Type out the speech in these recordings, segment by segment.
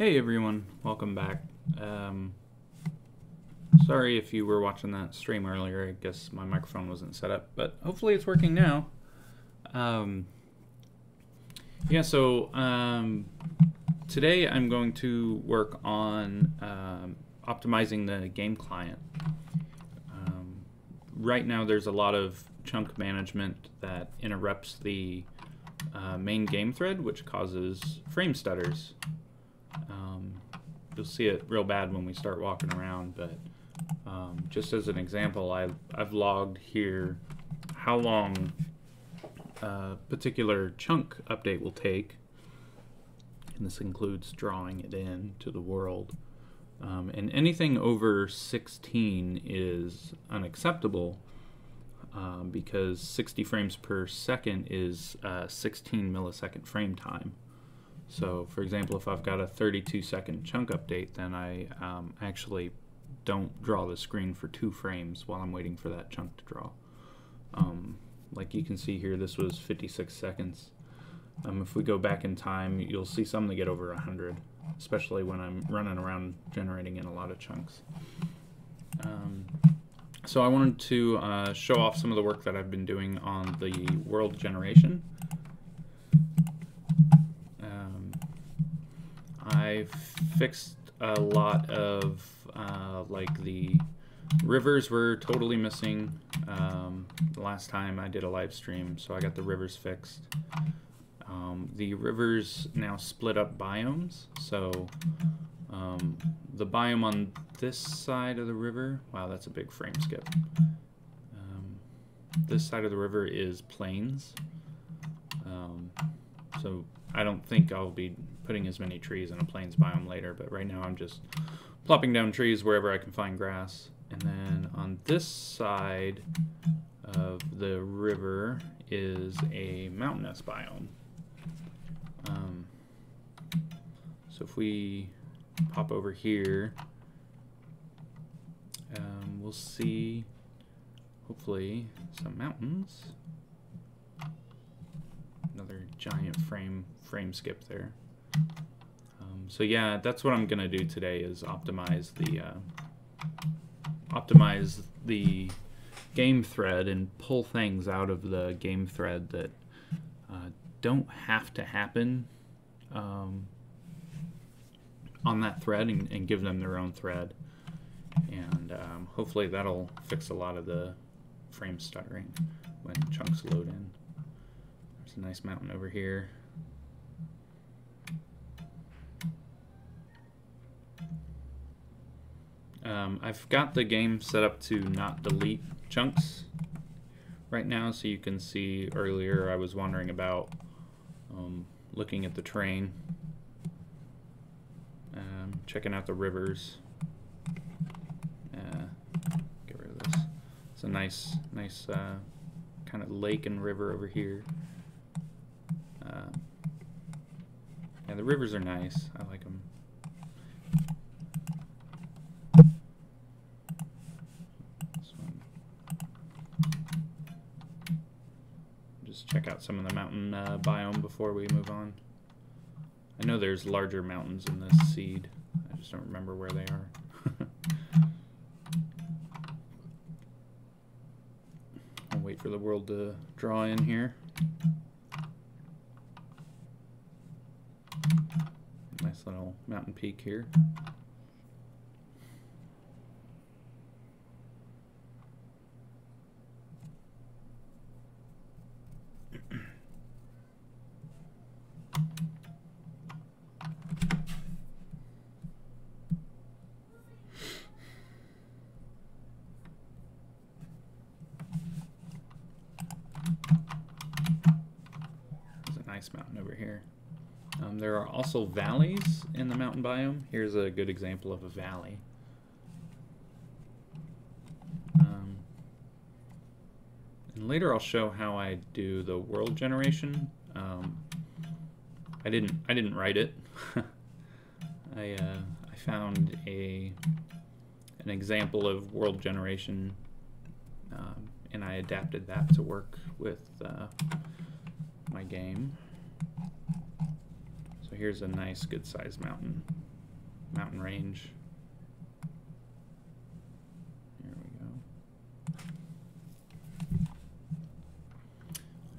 Hey everyone, welcome back. Sorry if you were watching that stream earlier. I guess my microphone wasn't set up, but hopefully it's working now. Today I'm going to work on optimizing the game client. Right now there's a lot of chunk management that interrupts the main game thread, which causes frame stutters. You'll see it real bad when we start walking around, but just as an example, I've logged here how long a particular chunk update will take, and this includes drawing it in to the world. And anything over 16 is unacceptable because 60 frames per second is 16 millisecond frame time. So, for example, if I've got a 32-second chunk update, then I actually don't draw the screen for 2 frames while I'm waiting for that chunk to draw. Like you can see here, this was 56 seconds. If we go back in time, you'll see some that get over 100, especially when I'm running around generating in a lot of chunks. So I wanted to show off some of the work that I've been doing on the world generation. I fixed a lot of like the rivers were totally missing the last time I did a live stream, so I got the rivers fixed. The rivers now split up biomes, so the biome on this side of the river, wow, that's a big frame skip. This side of the river is plains, so I don't think I'll be putting as many trees in a plains biome later, but right now I'm just plopping down trees wherever I can find grass. And then on this side of the river is a mountainous biome. So if we pop over here, we'll see hopefully some mountains. Another giant frame skip there. So yeah, that's what I'm gonna do today, is optimize the game thread and pull things out of the game thread that don't have to happen on that thread, and give them their own thread. And hopefully that'll fix a lot of the frame stuttering when chunks load in. There's a nice mountain over here. I've got the game set up to not delete chunks right now, so you can see earlier I was wondering about looking at the terrain, checking out the rivers. Get rid of this. It's a nice kind of lake and river over here. Yeah, the rivers are nice. I like them. Just check out some of the mountain biome before we move on. I know there's larger mountains in this seed. I just don't remember where they are. I'll wait for the world to draw in here. Nice little mountain peak here. Mountain over here. There are also valleys in the mountain biome. Here's a good example of a valley. And later I'll show how I do the world generation. I didn't write it. I found an example of world generation, and I adapted that to work with my game. So here's a nice good sized mountain. mountain range. There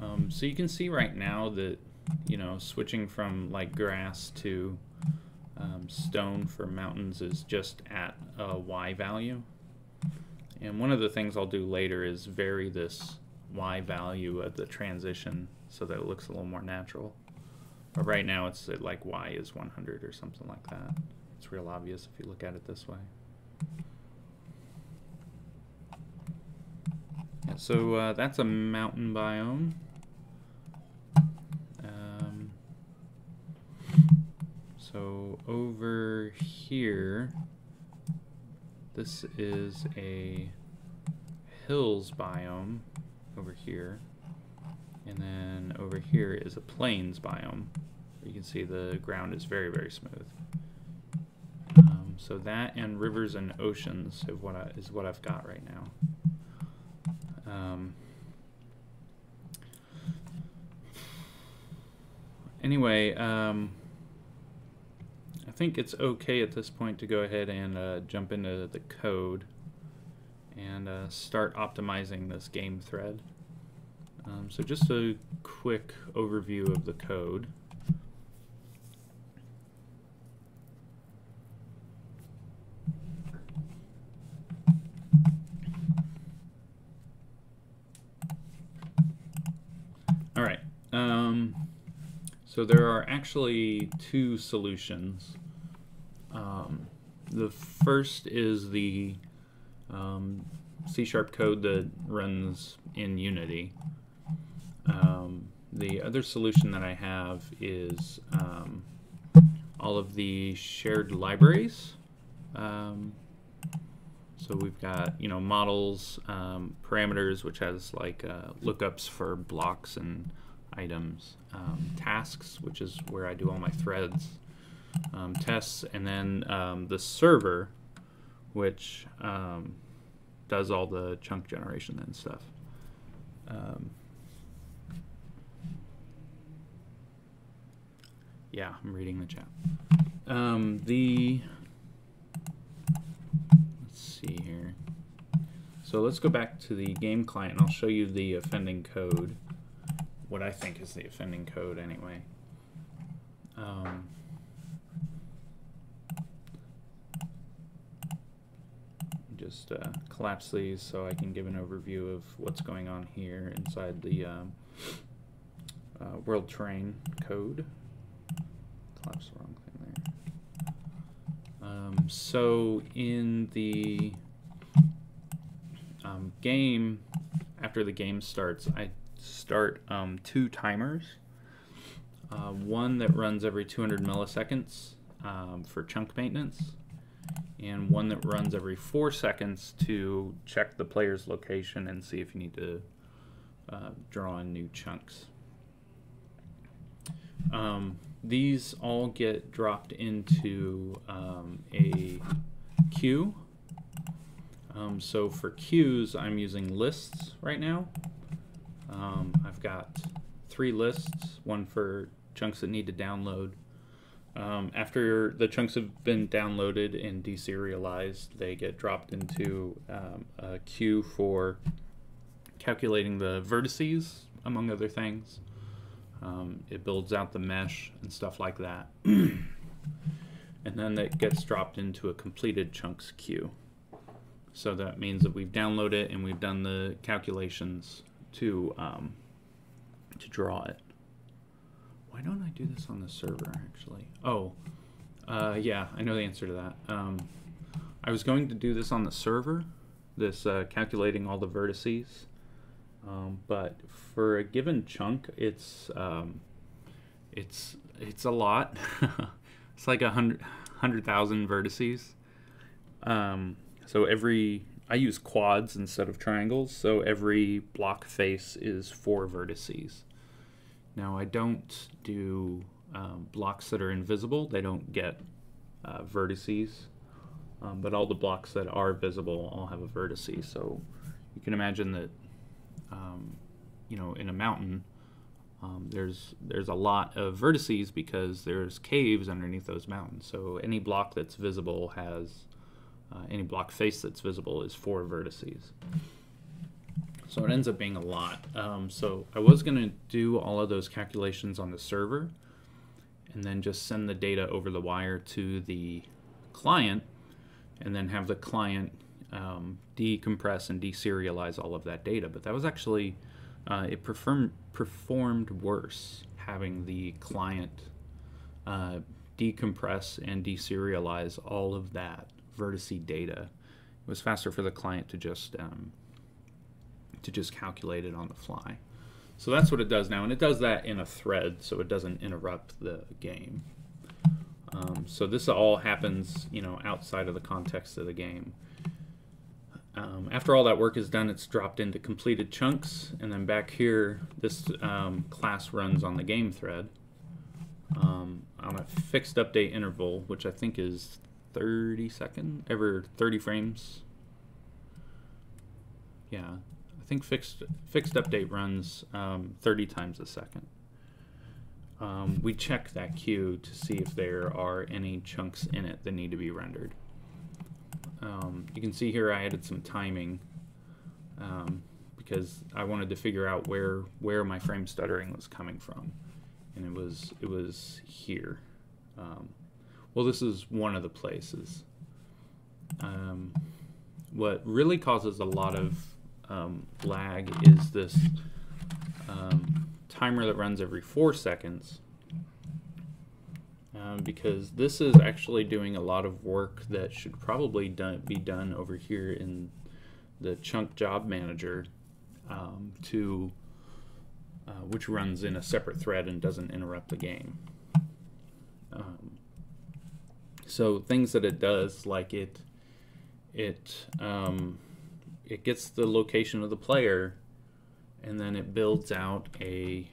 we go. So you can see right now that, you know, switching from like grass to stone for mountains is just at a Y value. And one of the things I'll do later is vary this Y value at the transition so that it looks a little more natural. But right now it's at like Y is 100 or something like that. It's real obvious if you look at it this way. Yeah, so that's a mountain biome. So over here, this is a hills biome over here, and then over here is a plains biome. You can see the ground is very, very smooth. So that and rivers and oceans is what I've got right now. Anyway, I think it's okay at this point to go ahead and jump into the code and start optimizing this game thread. So just a quick overview of the code. All right. So there are actually two solutions. The first is the C# code that runs in Unity. The other solution that I have is all of the shared libraries. So we've got, you know, models, parameters, which has like lookups for blocks and items, tasks, which is where I do all my threads, tests, and then the server, which does all the chunk generation and stuff. Yeah, I'm reading the chat. Let's see here. So let's go back to the game client, and I'll show you the offending code. What I think is the offending code anyway. Just collapse these so I can give an overview of what's going on here inside the world terrain code. Collapse the wrong thing there. So in the game, after the game starts, I start two timers. One that runs every 200 milliseconds for chunk maintenance, and one that runs every 4 seconds to check the player's location and see if you need to draw in new chunks. These all get dropped into a queue. So for queues, I'm using lists right now. I've got 3 lists, one for chunks that need to download. After the chunks have been downloaded and deserialized, they get dropped into a queue for calculating the vertices, among other things. It builds out the mesh and stuff like that. And then that gets dropped into a completed chunks queue. So that means that we've downloaded it and we've done the calculations to draw it. Why don't I do this on the server, actually? Oh, yeah, I know the answer to that. I was going to do this on the server, this calculating all the vertices, but for a given chunk, it's a lot. It's like 100,000 vertices. So I use quads instead of triangles, so every block face is 4 vertices. Now I don't do blocks that are invisible. They don't get vertices, but all the blocks that are visible all have a vertice. So you can imagine that, you know, in a mountain, There's a lot of vertices because there's caves underneath those mountains. So any block that's visible has any block face that's visible is 4 vertices. So it ends up being a lot. So I was going to do all of those calculations on the server and then just send the data over the wire to the client and then have the client decompress and deserialize all of that data. But that was actually, it performed worse having the client decompress and deserialize all of that vertice data. It was faster for the client to just calculate it on the fly. So that's what it does now, and it does that in a thread, so it doesn't interrupt the game. So this all happens, outside of the context of the game. After all that work is done, it's dropped into completed chunks, and then back here, this class runs on the game thread on a fixed update interval, which I think is 30 frames. Yeah, I think fixed update runs 30 times a second. We check that queue to see if there are any chunks in it that need to be rendered. You can see here I added some timing because I wanted to figure out where my frame stuttering was coming from, and it was here. Well, this is one of the places. What really causes a lot of lag is this timer that runs every 4 seconds, because this is actually doing a lot of work that should probably be done over here in the chunk job manager, which runs in a separate thread and doesn't interrupt the game. So things that it does, like it gets the location of the player, and then it builds out a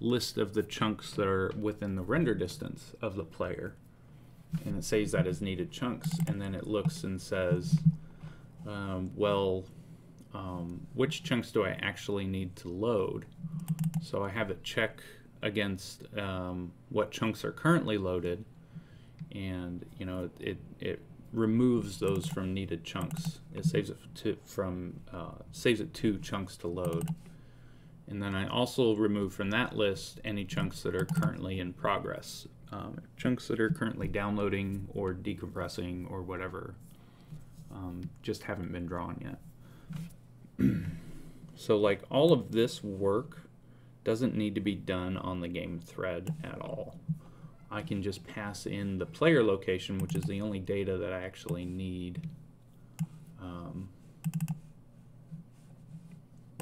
list of the chunks that are within the render distance of the player, and it saves that as needed chunks, and then it looks and says, which chunks do I actually need to load? So I have it check against what chunks are currently loaded, and it removes those from needed chunks. It saves it saves it 2 chunks to load, and then I also remove from that list any chunks that are currently in progress, chunks that are currently downloading or decompressing or whatever, just haven't been drawn yet. So like all of this work doesn't need to be done on the game thread at all. I can just pass in the player location, which is the only data that I actually need,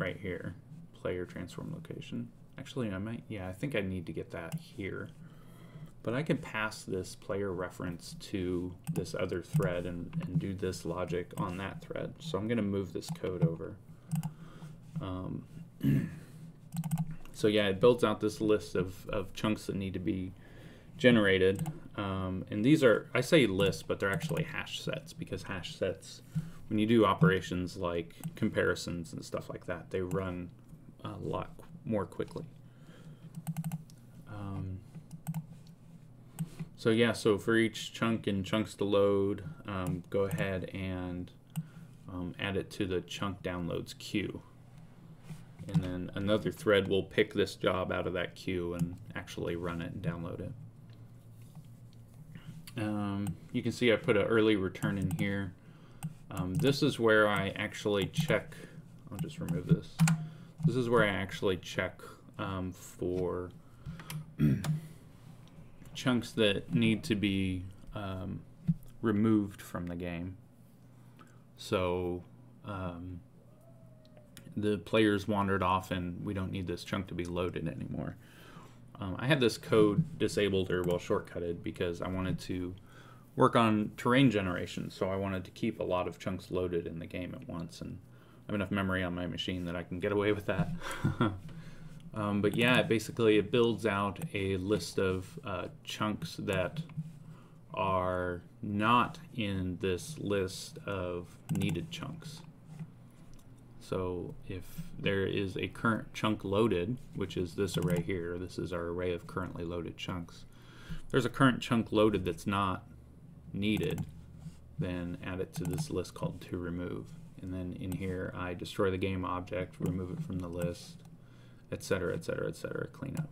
right here, player transform location. Actually, I think I need to get that here. But I can pass this player reference to this other thread and do this logic on that thread. So I'm going to move this code over. So yeah, it builds out this list of chunks that need to be generated, and these are, I say lists, but they're actually hash sets, because hash sets, when you do operations like comparisons and stuff like that, they run a lot more quickly. So yeah, so for each chunk and chunks to load, go ahead and add it to the chunk downloads queue, and then another thread will pick this job out of that queue and actually run it and download it. You can see I put an early return in here. This is where I actually check, I'll just remove this. This is where I actually check for chunks that need to be removed from the game. So the players wandered off and we don't need this chunk to be loaded anymore. I had this code disabled or shortcutted because I wanted to work on terrain generation, so I wanted to keep a lot of chunks loaded in the game at once, and I have enough memory on my machine that I can get away with that. But yeah, it builds out a list of chunks that are not in this list of needed chunks. So if there is a current chunk loaded, which is this array here, this is our array of currently loaded chunks. If there's a current chunk loaded that's not needed, then add it to this list called toRemove. And then in here, I destroy the game object, remove it from the list, etc., etc., etc., clean up.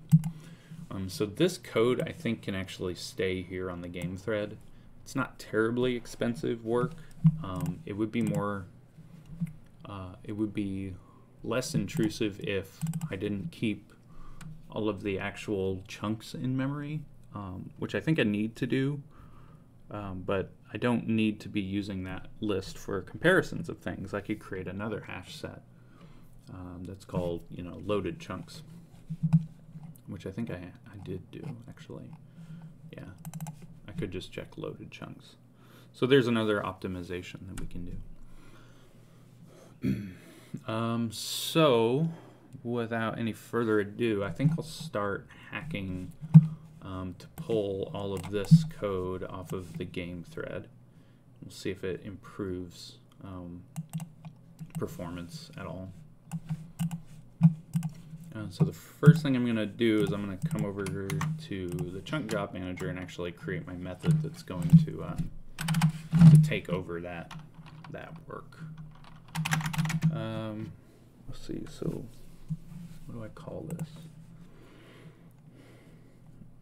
So this code, I think, can actually stay here on the game thread. It's not terribly expensive work. It would be more, it would be less intrusive if I didn't keep all of the actual chunks in memory, which I think I need to do, but I don't need to be using that list for comparisons of things. I could create another hash set that's called, loaded chunks, which I think I did do, actually. Yeah, I could just check loaded chunks. So there's another optimization that we can do. So without any further ado, I think I'll start hacking to pull all of this code off of the game thread. We'll see if it improves performance at all. So the first thing I'm going to do is I'm going to come over to the ChunkJob manager and actually create my method that's going to take over that work. Let's see. So what do I call this?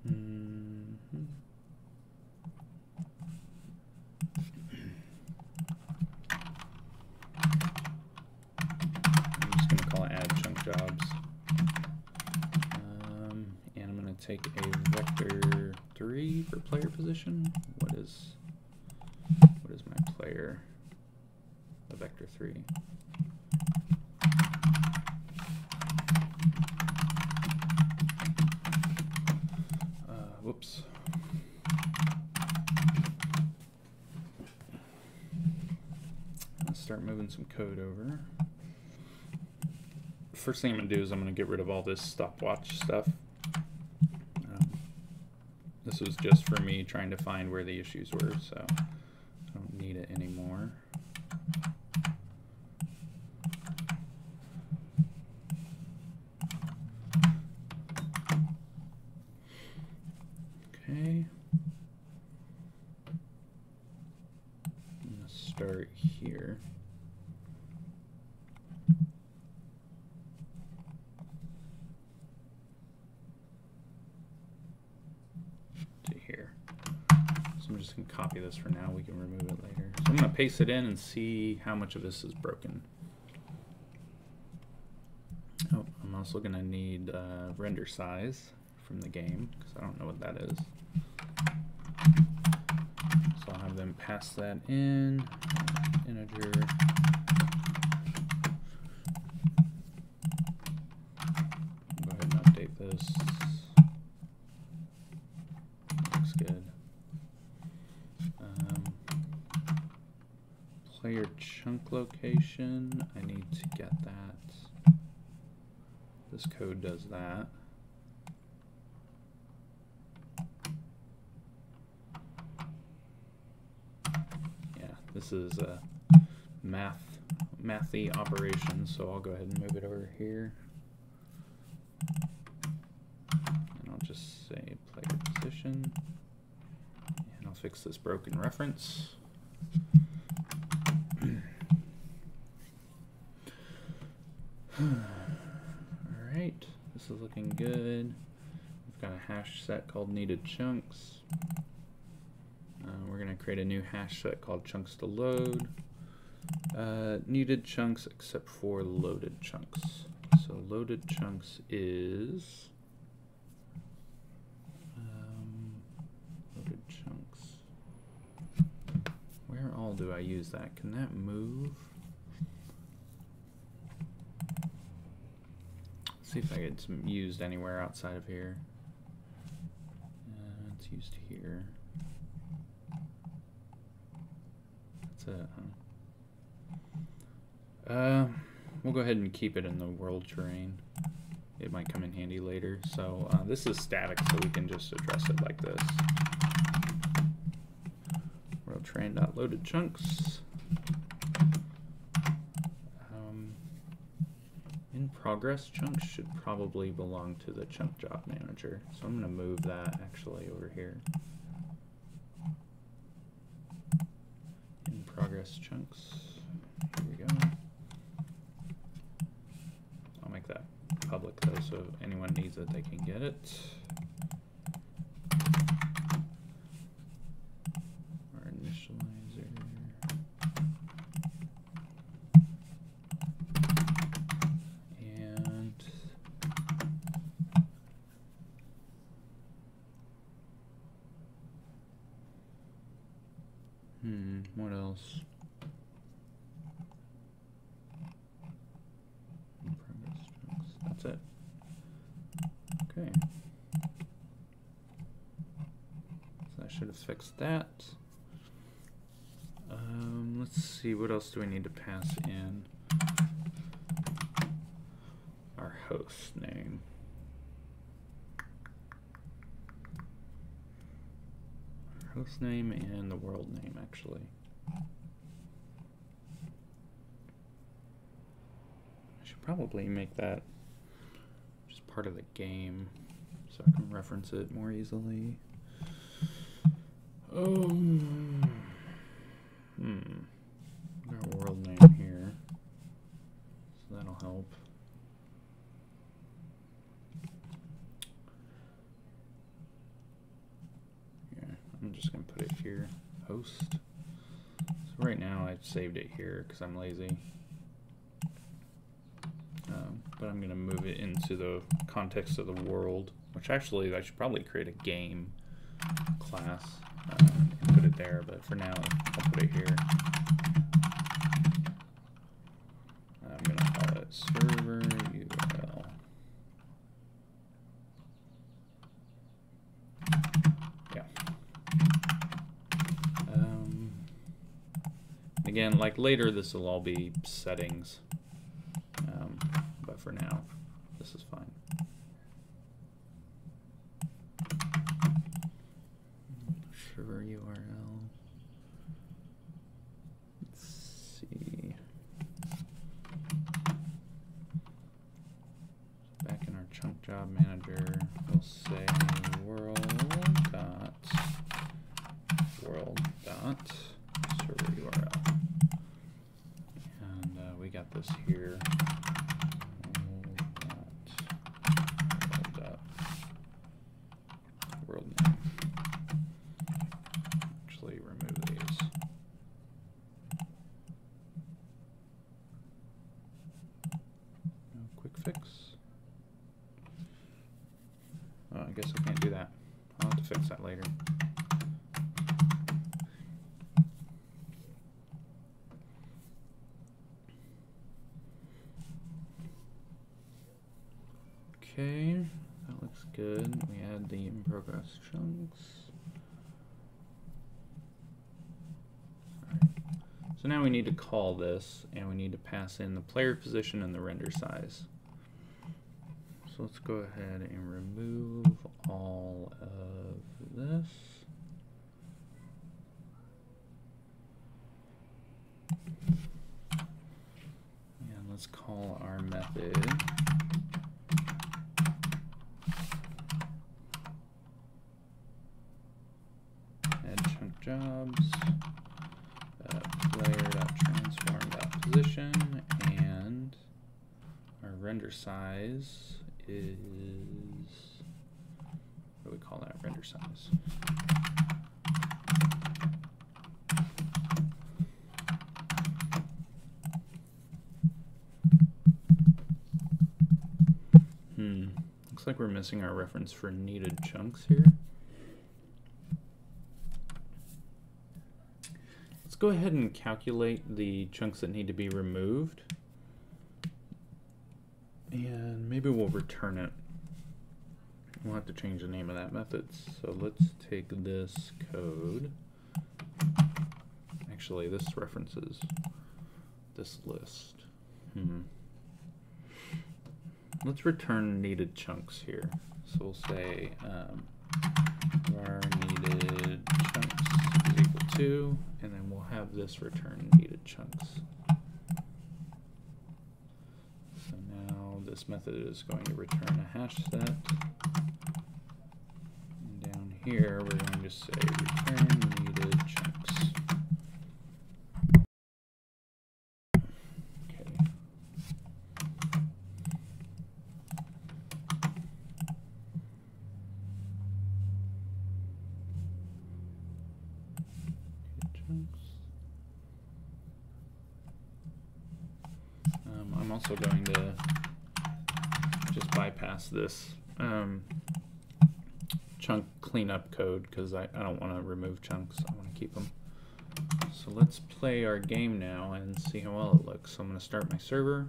I'm just going to call it add ChunkJobs. And I'm going to take a vector 3 for player position. What is my player? A vector 3. Whoops. Let's start moving some code over. First thing I'm going to do is I'm going to get rid of all this stopwatch stuff. This was just for me trying to find where the issues were, so I don't need it anymore. Okay. I'm going to start here. To here. So I'm just going to copy this for now. We can remove it later. So I'm going to paste it in and see how much of this is broken. Oh, I'm also going to need render size from the game, because I don't know what that is. So I'll have them pass that in, integer. Go ahead and update this. Looks good. Player chunk location, I need to get that. This code does that. This is a mathy operation, so I'll go ahead and move it over here. And I'll just say player position. And I'll fix this broken reference. Alright, this is looking good. We've got a hash set called needed chunks. We're going to create a new hash set called chunks to load. Needed chunks except for loaded chunks. So loaded chunks is loaded chunks. Where all do I use that? Can that move? Let's see if I get some used anywhere outside of here. It's used here. We'll go ahead and keep it in the world terrain. It might come in handy later. So this is static, so we can just address it like this. World terrain.loaded chunks. progress chunks should probably belong to the chunk job manager. So I'm going to move that actually over here. In progress chunks. Here we go. I'll make that public though, so if anyone needs it, they can get it. Our initializer. And what else? That's it. Okay. So I should have fixed that. Let's see, what else do we need to pass in? Our host name. Our host name and the world name, actually. I should probably make that just part of the game so I can reference it more easily. Our world name here, so that'll help. Yeah, I'm just gonna put it here, host. So right now I've saved it here because I'm lazy. But I'm gonna move it into the context of the world, which actually I should probably create a game class and put it there, but for now I'll put it here. I'm gonna call it server URL. Yeah. Again, like later this will all be settings, but for now this is fine. Server URL. Let's see. Back in our chunk job manager, we'll say world dot server URL, and we got this here. World name. Actually, remove these. No quick fix. Oh, I guess I can't do that. I'll have to fix that later. Okay, that looks good. We add the in progress chunks. Alright. So now we need to call this, and we need to pass in the player position and the render size. So let's go ahead and remove all of this. And let's call our method ChunkJobs player.transform.position, and our render size is, what do we call that? Render size. Looks like we're missing our reference for needed chunks here. Let's go ahead and calculate the chunks that need to be removed, and maybe we'll return it. We'll have to change the name of that method. So let's take this code. Actually, this references this list. Let's return needed chunks here. So we'll say var needed chunks is equal to, and then we'll have this return needed chunks. So now this method is going to return a hash set. And down here, we're going to say return needed chunks. Okay. Chunks. I'm also going to just bypass this chunk cleanup code because I don't want to remove chunks. I want to keep them. So let's play our game now and see how well it looks. So I'm going to start my server.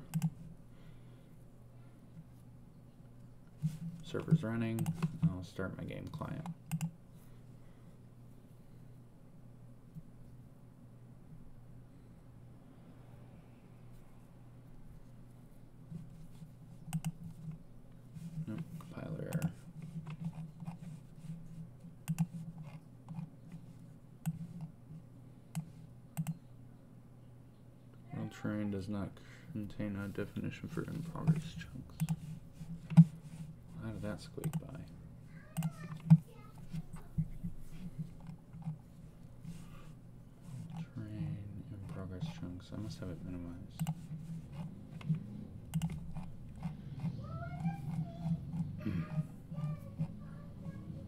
Server's running. I'll start my game client. Nope, compiler error. World terrain does not contain a definition for in-progress chunks. How did that squeak by? World terrain, in-progress chunks. I must have it minimized.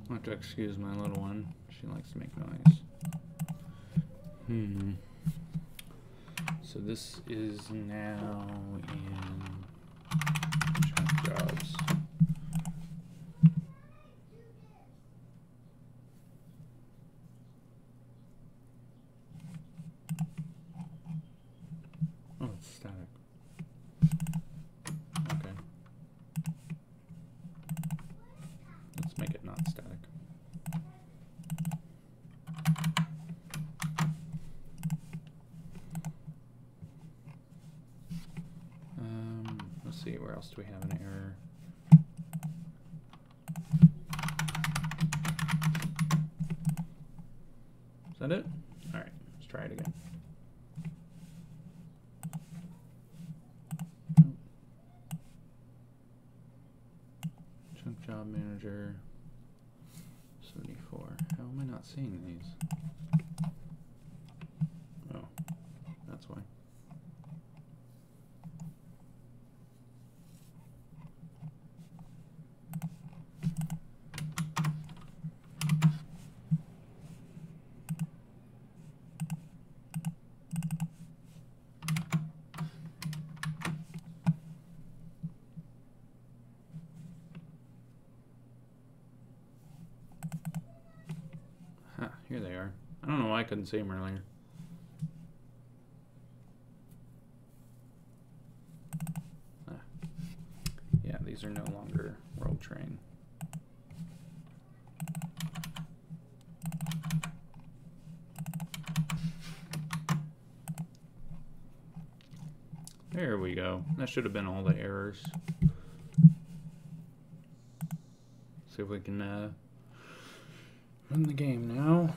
I have to excuse my little one. She likes to make noise. So this is now in ChunkJobs. Oh, it's static. Okay. Let's make it not static. Let's see, where else do we have an error? Is that it? All right, let's try it again. Chunk job manager 74. How am I not seeing these? Oh, that's why. Here they are. I don't know why I couldn't see them earlier. Yeah, these are no longer world terrain. There we go. That should have been all the errors. See if we can run the game now.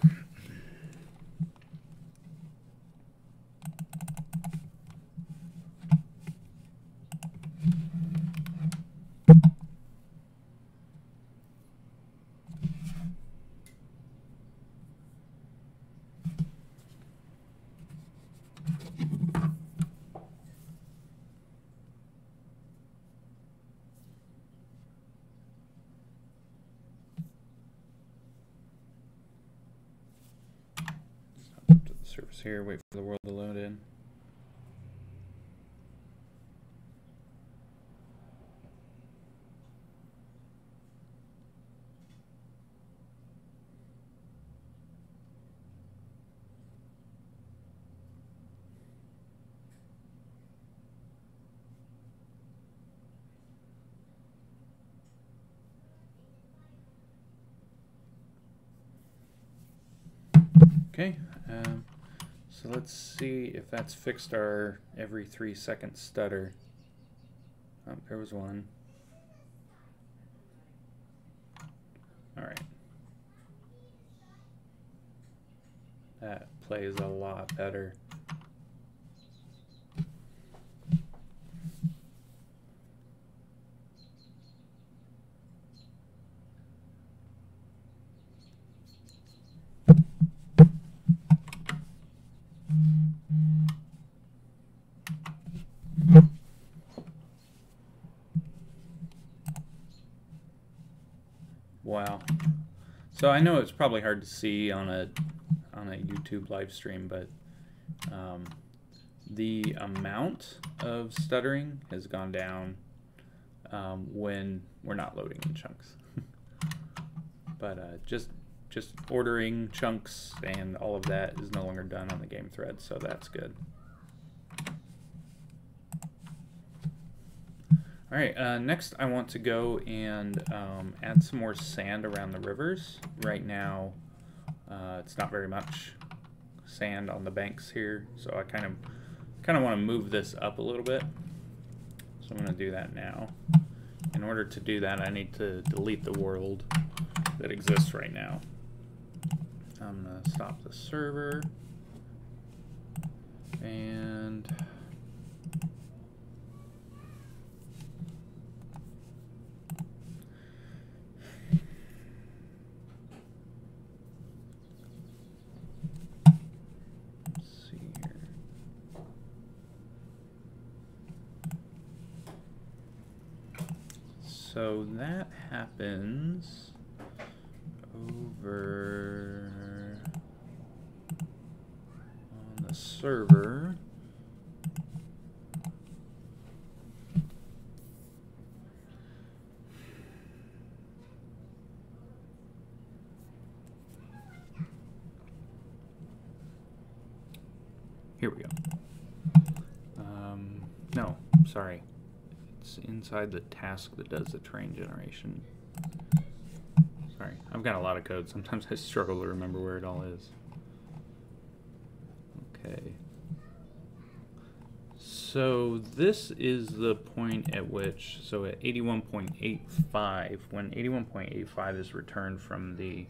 Surface here, wait for the world to load in. Okay, so let's see if that's fixed our every 3-second stutter. Oh, there was one. All right. That plays a lot better. So I know it's probably hard to see on a YouTube live stream, but the amount of stuttering has gone down when we're not loading in chunks. But just ordering chunks and all of that is no longer done on the game thread, so that's good. All right, next I want to go and add some more sand around the rivers. Right now, it's not very much sand on the banks here, so I kind of want to move this up a little bit. So I'm going to do that now. In order to do that, I need to delete the world that exists right now. I'm going to stop the server and so that happens over on the server. Here we go. No, sorry. It's inside the task that does the train generation. Sorry, I've got a lot of code. Sometimes I struggle to remember where it all is. Okay. So this is the point at which, so at 81.85, when 81.85 is returned from the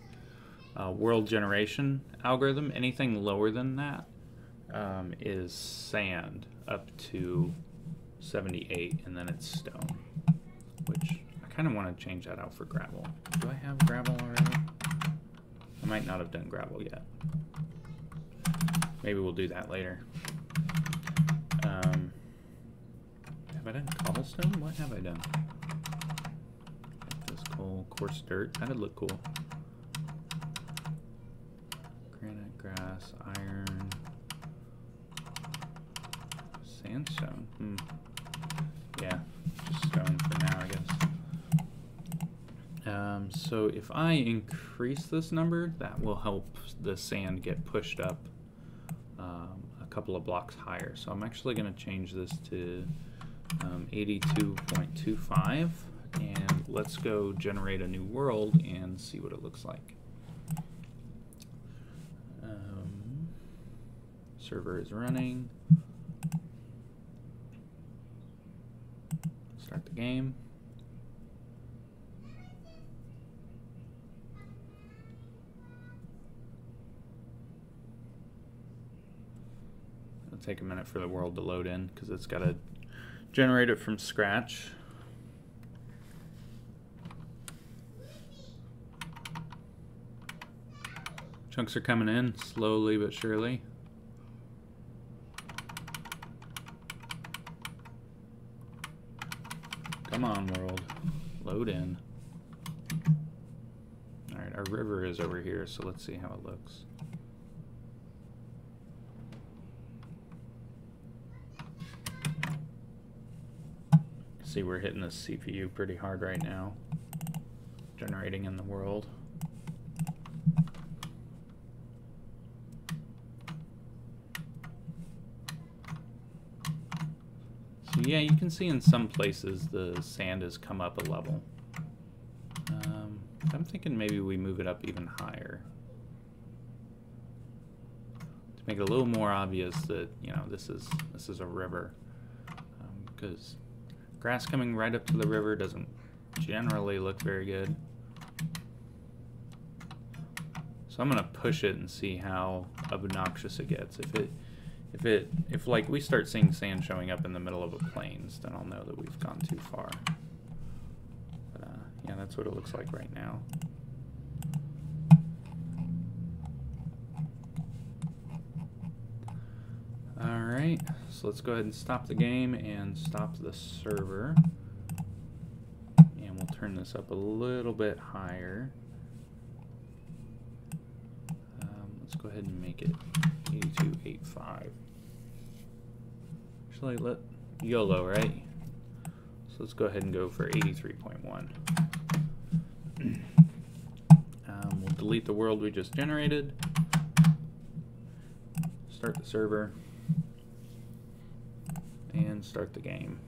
world generation algorithm, anything lower than that is sand up to 78, and then it's stone, which I kind of want to change that out for gravel. Do I have gravel already? I might not have done gravel yet. Maybe we'll do that later. Have I done cobblestone? What have I done? This coal, coarse dirt. That'd look cool. Granite, grass, iron, sandstone. Yeah, just stone for now, I guess. So if I increase this number, that will help the sand get pushed up a couple of blocks higher. So I'm actually going to change this to 82.25, and let's go generate a new world and see what it looks like. Server is running. Start the game. It'll take a minute for the world to load in because it's got to generate it from scratch. Chunks are coming in slowly but surely. Come on, world. Load in. Alright, our river is over here, so let's see how it looks. See, we're hitting the CPU pretty hard right now. Generating in the world. So yeah, you can see in some places the sand has come up a level. I'm thinking maybe we move it up even higher to make it a little more obvious that, you know, this is a river, because grass coming right up to the river doesn't generally look very good. So I'm gonna push it and see how obnoxious it gets. If like we start seeing sand showing up in the middle of a plains, then I'll know that we've gone too far. But yeah, that's what it looks like right now. Alright, so let's go ahead and stop the game and stop the server. And we'll turn this up a little bit higher. go ahead and make it 8285. Actually, let YOLO, right? So let's go ahead and go for 83.1. We'll delete the world we just generated. Start the server. And start the game.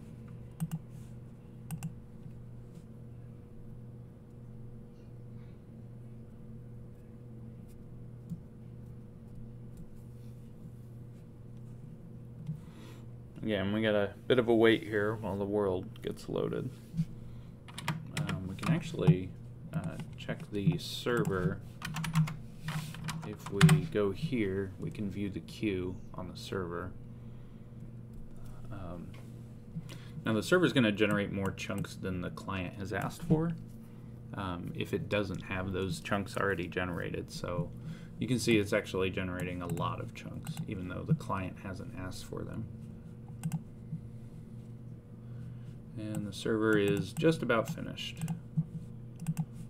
Again, we got a bit of a wait here while the world gets loaded. We can actually check the server. If we go here, we can view the queue on the server. Now the server is going to generate more chunks than the client has asked for if it doesn't have those chunks already generated. So you can see it's actually generating a lot of chunks even though the client hasn't asked for them. And the server is just about finished.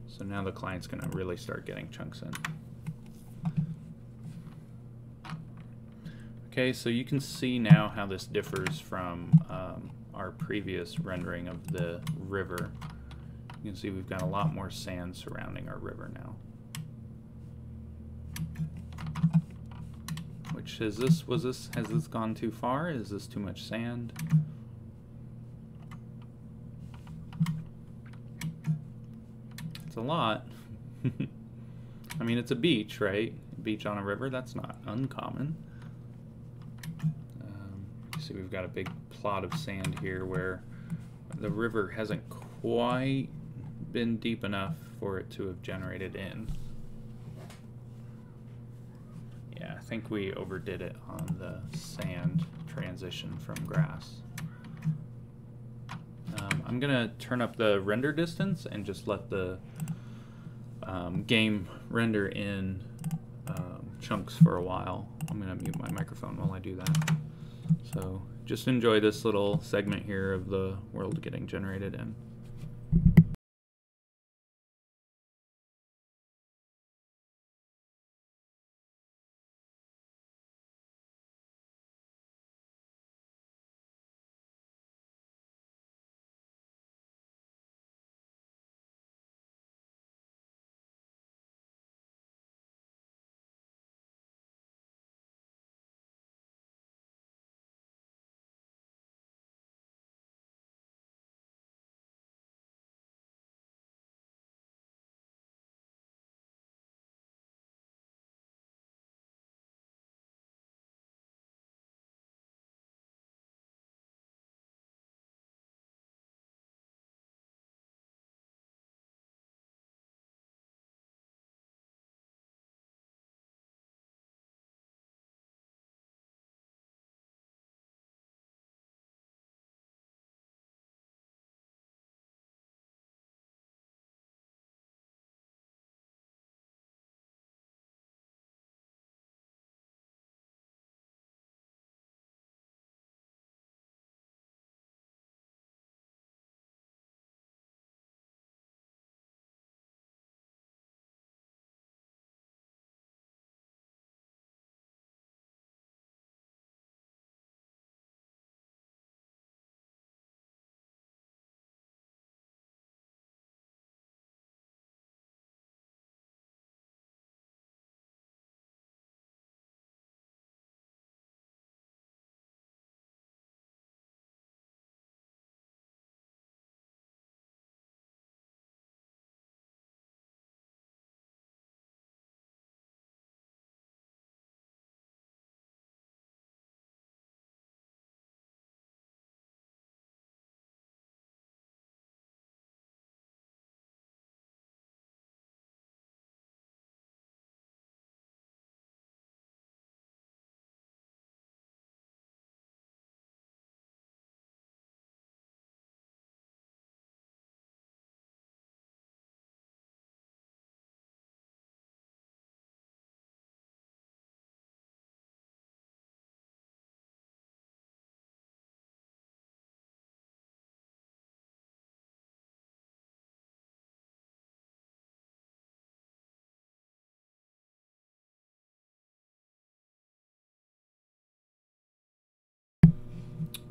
So now the client's going to really start getting chunks in. Okay, so you can see now how this differs from our previous rendering of the river. You can see we've got a lot more sand surrounding our river now. Which has this gone too far? Is this too much sand? It's a lot. I mean, it's a beach, right? A beach on a river, that's not uncommon. See, we've got a big plot of sand here where the river hasn't quite been deep enough for it to have generated in. Yeah, I think we overdid it on the sand transition from grass. I'm gonna turn up the render distance and just let the game render in chunks for a while. I'm gonna mute my microphone while I do that. So just enjoy this little segment here of the world getting generated in.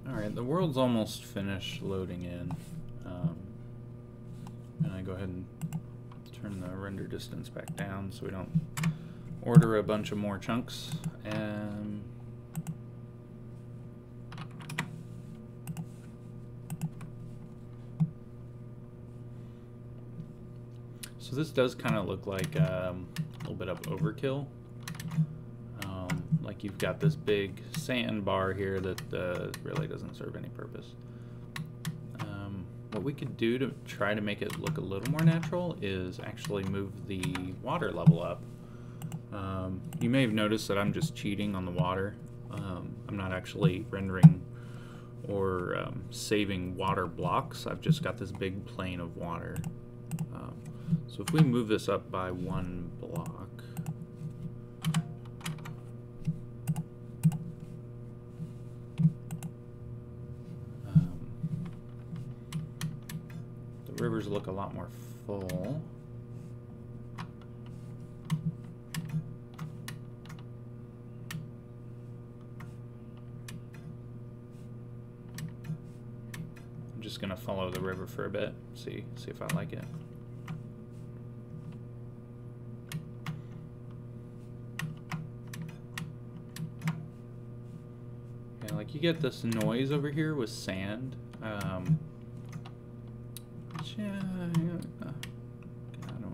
Alright, the world's almost finished loading in. And I go ahead and turn the render distance back down so we don't order a bunch of more chunks. So this does kind of look like a little bit of overkill. Like you've got this big sandbar here that really doesn't serve any purpose. What we could do to try to make it look a little more natural is actually move the water level up. You may have noticed that I'm just cheating on the water. I'm not actually rendering or saving water blocks. I've just got this big plane of water. So if we move this up by 1 block, the rivers look a lot more full. I'm just gonna follow the river for a bit, see if I like it. Yeah, like you get this noise over here with sand.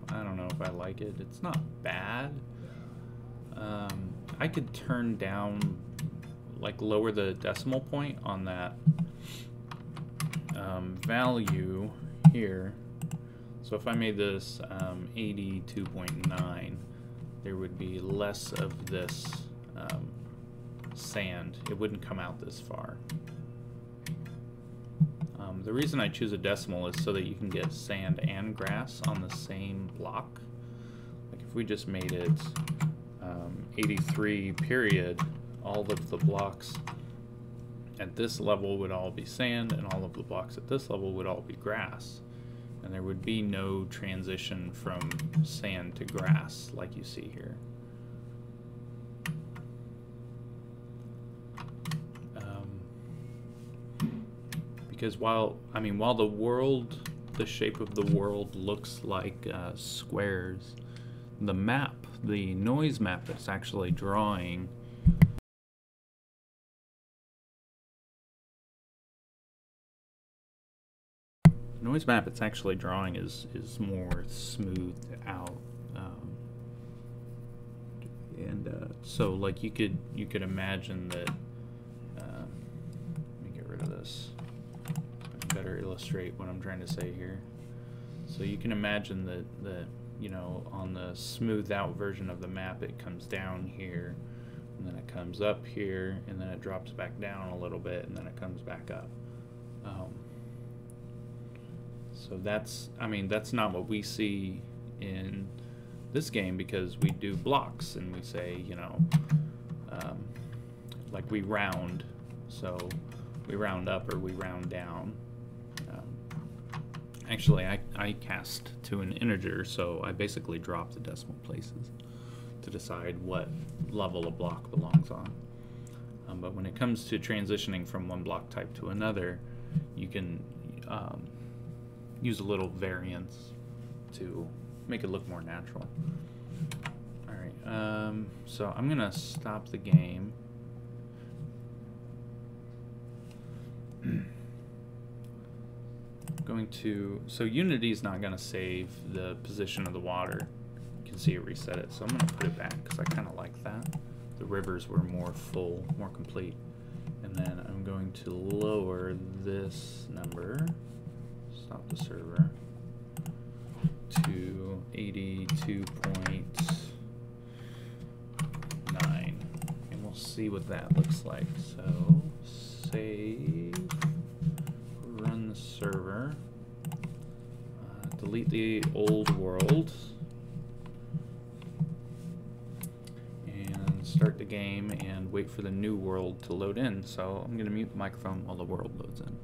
I don't know if I like it. It's not bad. I could turn down, like lower the decimal point on that value here. So if I made this 82.9, there would be less of this sand. It wouldn't come out this far. The reason I choose a decimal is so that you can get sand and grass on the same block. Like if we just made it 83 period, all of the blocks at this level would all be sand, and all of the blocks at this level would all be grass. And there would be no transition from sand to grass like you see here. Because while the shape of the world looks like squares, the map, the noise map that's actually drawing is more smoothed out. So like you could imagine that, let me get rid of this. Better illustrate what I'm trying to say here. So you can imagine that you know, on the smoothed out version of the map, it comes down here, and then it comes up here, and then it drops back down a little bit, and then it comes back up. So that's not what we see in this game, because we do blocks and we say, you know, like we round, so we round up or we round down. Actually, I cast to an integer, so I basically drop the decimal places to decide what level a block belongs on. But when it comes to transitioning from one block type to another, you can use a little variance to make it look more natural. Alright, so I'm going to stop the game. So Unity's not going to save the position of the water. You can see it reset it, so I'm going to put it back because I kind of like that. The rivers were more full, more complete. And then I'm going to lower this number, stop the server, to 82.9. And we'll see what that looks like. So save, run the server, delete the old world, and start the game and wait for the new world to load in. So I'm going to mute the microphone while the world loads in.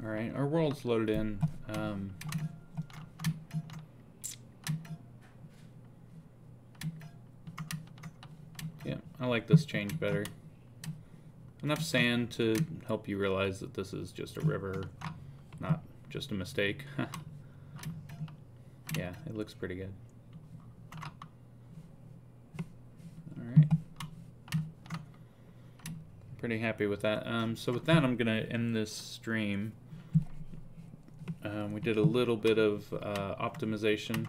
Alright, our world's loaded in. Yeah, I like this change better. Enough sand to help you realize that this is just a river, not just a mistake. Yeah, it looks pretty good. Alright. Pretty happy with that. So with that, I'm going to end this stream. We did a little bit of optimization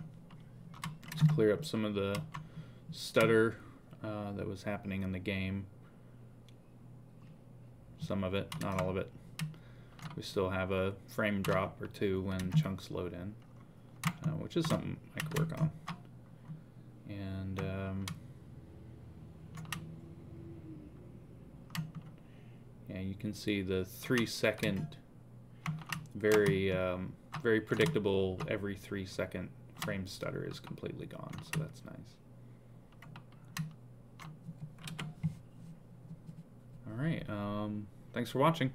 to clear up some of the stutter that was happening in the game. Some of it, not all of it. We still have a frame drop or two when chunks load in, which is something I could work on. And yeah, you can see the 3-second, very very predictable, every 3-second frame stutter is completely gone, so that's nice. Alright, thanks for watching.